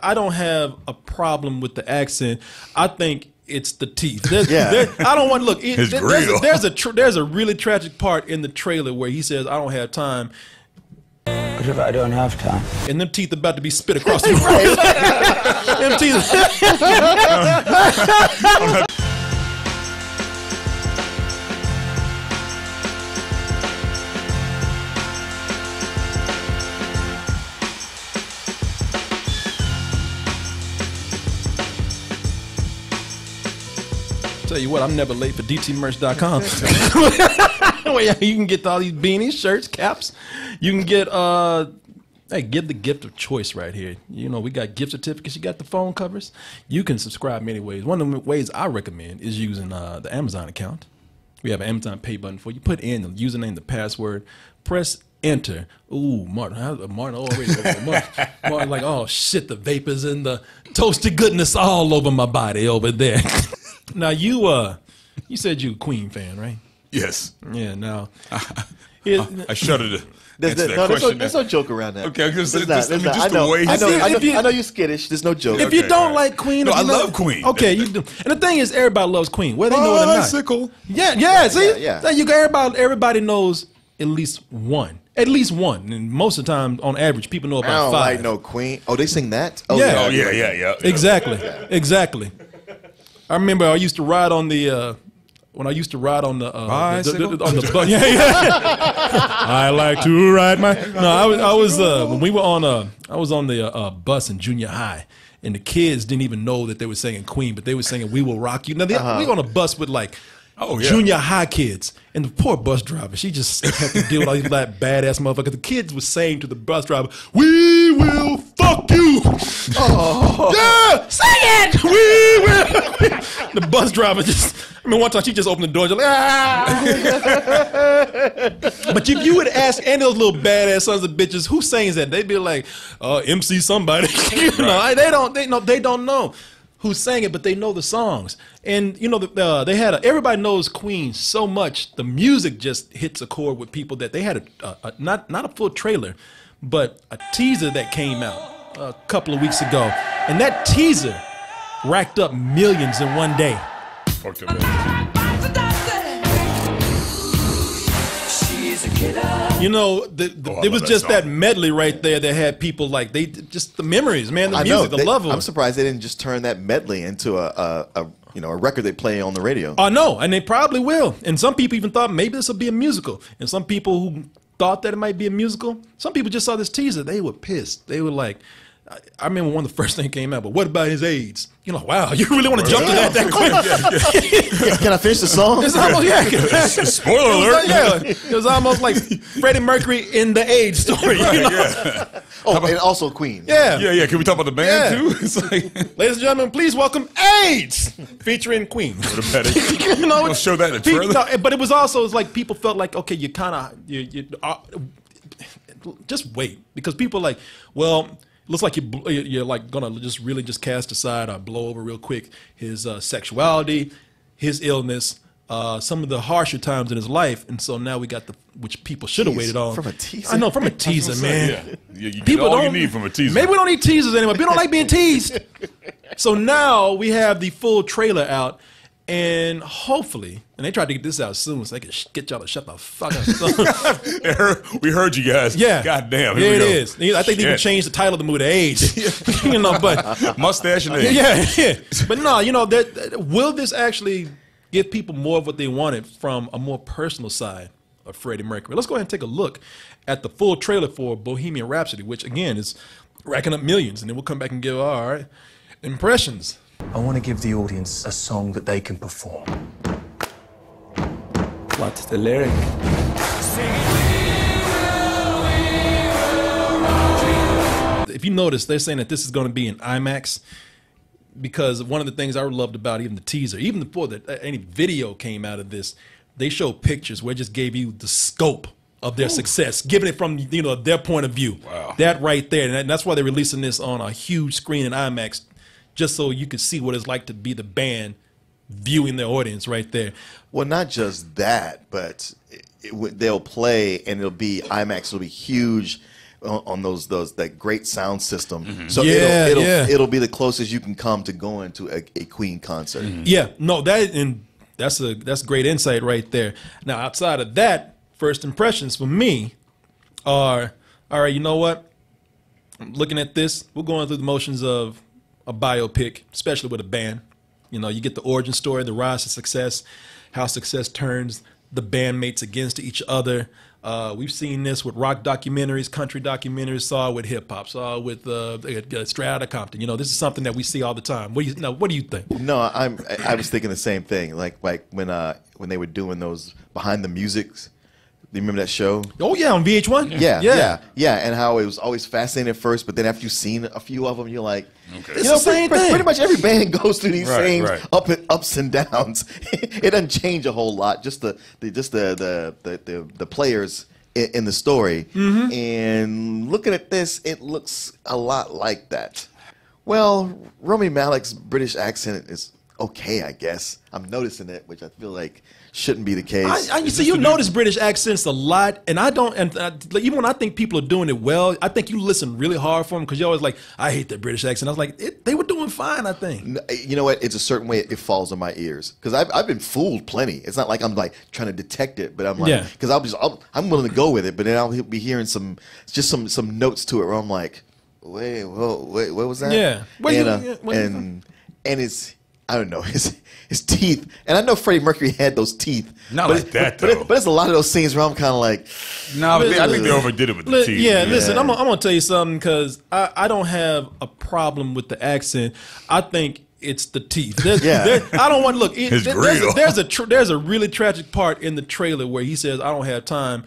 I don't have a problem with the accent. I think it's the teeth. I don't want to look. There's a really tragic part in the trailer where he says, "I don't have time." What if I don't have time? And them teeth about to be spit across the room. Them teeth. Tell you what, I'm never late for dtmerch.com. You can get all these beanies, shirts, caps. You can get hey, give the gift of choice right here. You know, we got gift certificates. You got the phone covers. You can subscribe many ways. One of the ways I recommend is using the Amazon account. We have an Amazon Pay button for you. Put in the username, the password, press enter. Ooh, Martin already over Martin like, oh shit, the vapors and the toasted goodness all over my body over there. Now you said you a Queen fan, right? Yes. Yeah. Now, I shudder to answer that no, question. there's no joke around that. Okay, just I know you're skittish. There's no joke. If you don't like Queen, no, I love Queen. Okay, you do. And the thing is, everybody loves Queen, whether they know it or not. Bicycle. Yeah. See, yeah. So you got everybody knows at least one. At least one, and most of the time, on average, people know about I don't 5. like no Queen. Oh, they sing that? Oh, Yeah. Yeah. Exactly. I remember I used to ride on the when I used to ride on the bus. Yeah. I like to ride my. No, I was when we were on I was on the bus in junior high, and the kids didn't even know that they were singing Queen, but they were singing "We Will Rock You." Now we were on a bus with like junior high kids, and the poor bus driver, she just had to deal with all these like badass motherfuckers. The kids were saying to the bus driver, "We will fuck you." Oh. Yeah, sing it. We will. The bus driver one time she just opened the door, just like, ah. But if you would ask any of those little badass sons of bitches who sings that, they'd be like, MC somebody. They don't know who sang it, but they know the songs. And you know, they had everybody knows Queen so much. The music just hits a chord with people that they had not a full trailer, but a teaser that came out a couple of weeks ago, and that teaser racked up millions in one day. Fucked up. You know, it was just that medley right there that had people like just the memories, man, the music, the love of it. I'm surprised they didn't just turn that medley into a record they play on the radio. I know, and they probably will. And some people even thought maybe this will be a musical. And some people who thought that it might be a musical, some people just saw this teaser. They were pissed. They were like, I remember one of the first things came out, but what about his AIDS? You know, wow, you really want to jump to that quick? Can I finish the song? It's almost, spoiler alert. It was almost like Freddie Mercury in the AIDS story. Right, you know? yeah. Oh, and also Queen. Yeah. Can we talk about the band too? It's like, ladies and gentlemen, please welcome AIDS featuring Queen. You know, we'll show that in the trailer. No, but it was also, it's like people felt like, okay, you kind of, just wait, because people are like, well, looks like you're like gonna just cast aside or blow over real quick his sexuality, his illness, some of the harsher times in his life, and so now we got which people should have waited on. From a teaser? I know, from a teaser, man. Yeah. You get all you need from a teaser. Maybe we don't need teasers anymore. People don't like being teased. So now we have the full trailer out, and hopefully, and they tried to get this out soon so they could get y'all to shut the fuck up. We heard you guys. Yeah. God damn. Here it is. I think they even changed the title of the movie to AIDS. You know, but Mustache and AIDS. Yeah. But no, you know, will this actually give people more of what they wanted from a more personal side of Freddie Mercury? Let's go ahead and take a look at the full trailer for Bohemian Rhapsody, which again is racking up millions, and then we'll come back and give our impressions. I want to give the audience a song that they can perform. What's the lyric? If you notice, they're saying that this is going to be in IMAX, because one of the things I loved about even the teaser, even before any video came out of this, they showed pictures where it just gave you the scope of their success, giving it from their point of view. Wow. That right there, and that's why they're releasing this on a huge screen in IMAX, just so you could see what it's like to be the band viewing their audience right there. Well, not just that, but they'll play and it'll be IMAX. It'll be huge. on those that great sound system. So it'll be the closest you can come to going to a Queen concert. Yeah, no, that's great insight right there. Now, outside of that, first impressions for me are, all right, you know what? I'm looking at this. We're going through the motions of a biopic, especially with a band. You know, you get the origin story, the rise to success, how success turns the bandmates against each other. We've seen this with rock documentaries, country documentaries, saw it with hip hop, saw it with Straight Outta Compton. You know, this is something that we see all the time. What do you think? No, I was thinking the same thing. Like when they were doing those behind the musics. Do you remember that show? Oh yeah, on VH1. Yeah, and how it was always fascinating at first, but then after you've seen a few of them, you're like, okay. It's the same thing. Pretty much every band goes through these same ups and downs. It doesn't change a whole lot. Just the players in the story. And looking at this, it looks a lot like that. Well, Rami Malek's British accent is okay, I guess. I'm noticing it, which I feel like shouldn't be the case. You notice British accents a lot, and I don't. Even when I think people are doing it well, I think you listen really hard for them because you're always like, I hate that British accent. I was like, they were doing fine, I think. You know what? It's a certain way it falls on my ears because I've been fooled plenty. It's not like I'm like trying to detect it, but I'm like, because I'm willing to go with it, but then I'll be hearing some notes to it where I'm like, wait, what was that? Yeah, and it's. I don't know, his teeth. And I know Freddie Mercury had those teeth. Not like that, though. But there's a lot of those scenes where I'm kind of like... No, I think they overdid it with the teeth. Yeah, listen, I'm going to tell you something because I don't have a problem with the accent. I think it's the teeth. I don't want to look. There's a really tragic part in the trailer where he says, I don't have time.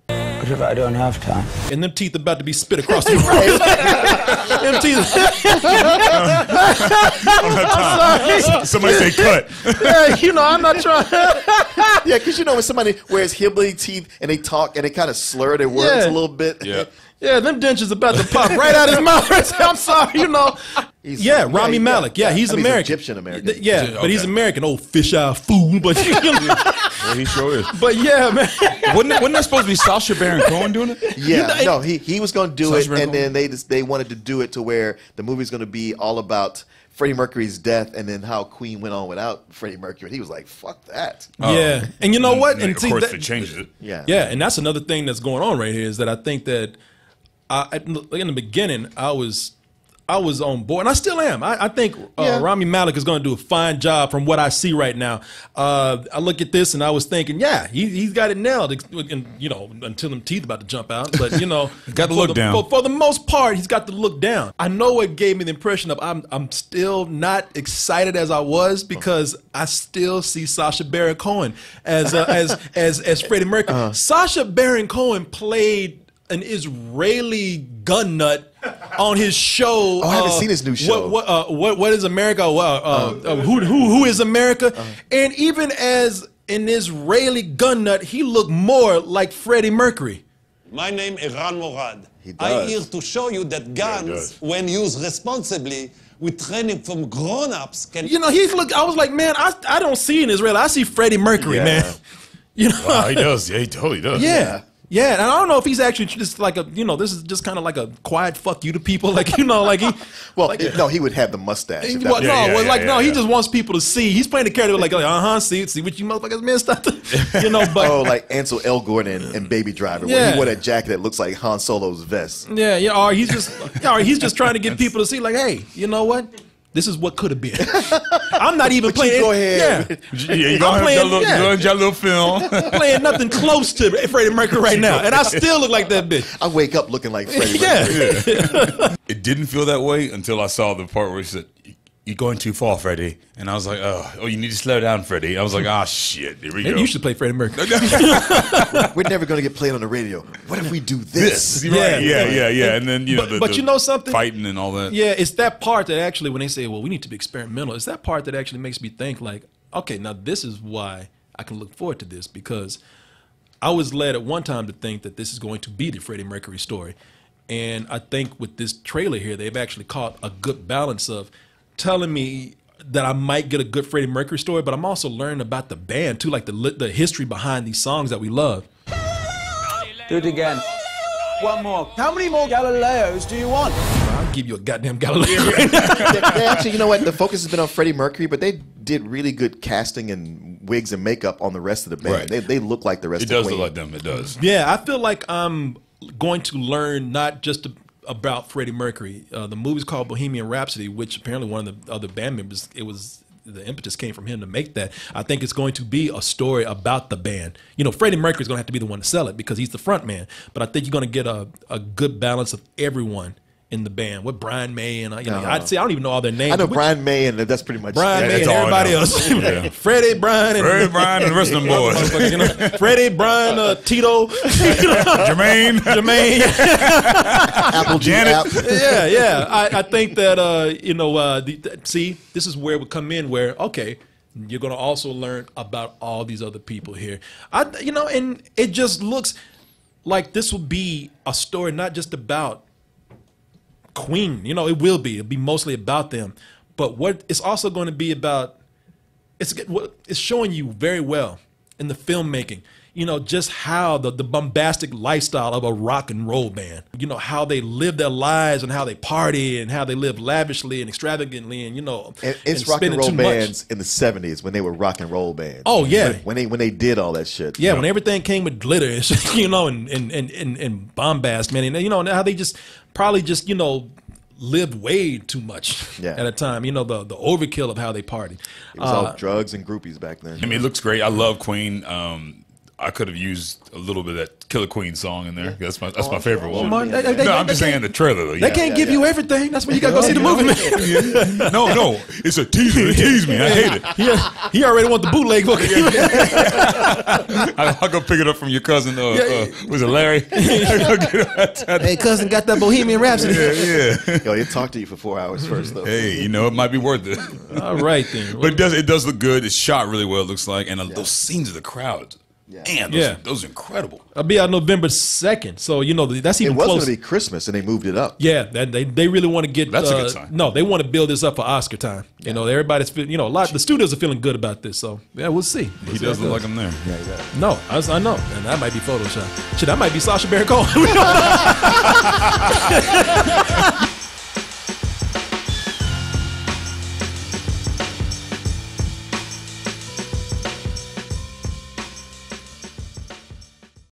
What if I don't have time? And them teeth about to be spit across the room. Them teeth. I'm sorry. Somebody say cut. Yeah, you know, I'm not trying. Yeah, because you know when somebody wears hillbilly teeth and they talk and they kind of slur their words a little bit. Yeah. Yeah, them dentures about to pop right out his mouth. I'm sorry, you know. Rami Malek. Yeah, he's American. Egyptian American. Yeah, but he's American. Old fish-eye fool. But you know. Well, he sure is. But yeah, man. Wasn't that supposed to be Sacha Baron Cohen doing it? Yeah, no, he was going to do it, and then they wanted to do it to where the movie's going to be all about Freddie Mercury's death and then how Queen went on without Freddie Mercury. And he was like, fuck that. Yeah, and you know what? And of course, they changed it. Yeah, and that's another thing that's going on right here is that I think that in the beginning, I was on board, and I still am. I think Rami Malek is going to do a fine job from what I see right now. I look at this, and I was thinking, he's got it nailed. And, you know, until them teeth about to jump out, but you know, got the look down. For the most part, he's got the look down. I know it gave me the impression of I'm still not excited as I was because I still see Sacha Baron Cohen as Freddie Mercury. Sacha Baron Cohen played an Israeli gun nut on his show. Oh, I haven't seen his new show. What is America? Who is America? And even as an Israeli gun nut, he looked more like Freddie Mercury. My name is Ran Morad. He does. I'm here to show you that guns, when used responsibly, with training from grown-ups, can... You know, I was like, man, I don't see an Israeli. I see Freddie Mercury, man. You know, wow, he does. Yeah, he totally does. Yeah, and I don't know if he's actually just like this is just kind of like a quiet fuck you to people, like, you know, like he. Well, no, he would have the mustache. He just wants people to see. He's playing the character like see what you motherfuckers missed, you know. But like Ansel Elgort in Baby Driver, where he wore that jacket that looks like Han Solo's vest. Or he's just trying to get people to see, like, hey, you know what? This is what could have been. I'm not even playing. Go ahead. Yeah, you're going to have your little film. Playing nothing close to Freddie Mercury right now. And I still look like that bitch. I wake up looking like Freddie Mercury. It didn't feel that way until I saw the part where he said, "You're going too far, Freddie." And I was like, oh, you need to slow down, Freddie. I was like, shit, here we go. You should play Freddie Mercury. We're never going to get played on the radio. What if we do this? Right. Yeah. And then, you know, but you know something? Fighting and all that. Yeah, it's that part that actually, when they say, well, we need to be experimental, it's that part that actually makes me think, like, okay, now this is why I can look forward to this, because I was led at one time to think that this is going to be the Freddie Mercury story. And I think with this trailer here, they've actually caught a good balance of telling me that I might get a good Freddie Mercury story, but I'm also learning about the band too, like the history behind these songs that we love. Do it again. One more. How many more Galileos do you want? I'll give you a goddamn Galileo. They actually, you know what? The focus has been on Freddie Mercury, but they did really good casting and wigs and makeup on the rest of the band. Right. They look like the rest It of the does Queen. look like them. It does. Yeah, I feel like I'm going to learn not just about Freddie Mercury. The movie's called Bohemian Rhapsody, which apparently one of the other band members, the impetus came from him to make that. I think it's going to be a story about the band. You know, Freddie Mercury's going to have to be the one to sell it because he's the front man. But I think you're going to get a good balance of everyone in the band with Brian May and I'd say I don't even know all their names. I know Brian May, and that's pretty much Brian May that's and all I everybody know. else. Yeah. Freddie, Brian, and the rest of them boys. You know, Freddie, Brian, Tito, Jermaine. Apple Janet. yeah. I think that see, this is where it would come in. Where okay, you're going to also learn about all these other people here. And it just looks like this will be a story not just about Queen. You know, it'll be mostly about them. But what it's also going to be about, it's showing you very well in the filmmaking, you know, just how the bombastic lifestyle of a rock and roll band, you know, how they live their lives and how they party and how they live lavishly and extravagantly and, you know, And it's rock and roll bands in the 70s when they were rock and roll bands. Oh, yeah. When they did all that shit. Yeah, when everything came with glitter and shit, you know, and bombast, man. And, you know, how they just probably just, you know, lived way too much at a time. You know, the overkill of how they partied. It was all drugs and groupies back then. I mean, it looks great. I love Queen. I could have used a little bit of that Killer Queen song in there. That's my favorite one. Martin, No, I'm just saying the trailer though. They can't give you everything. That's why you gotta go see the movie, man. No, it's a teaser. They tease me. I hate it. He already want the bootleg book. I'll go pick it up from your cousin. Was it Larry? Hey, cousin, got that Bohemian Rhapsody. Yeah. Yo, he'll talk to you for 4 hours first, though. Hey, you know, it might be worth it. All right, then. But it does look good. It's shot really well, it looks like. And those scenes of the crowd. Man, those are incredible. I'll be out November 2nd. So, you know, that's even It was close. going to be Christmas, and they moved it up. Yeah, they really want to get. That's a good sign. No, they want to build this up for Oscar time. You know, everybody's, you know, the studios are feeling good about this. So, yeah, we'll see. He does look like him there. No, I know. And that might be Photoshop. Shit, that might be Sacha Baron Cohen.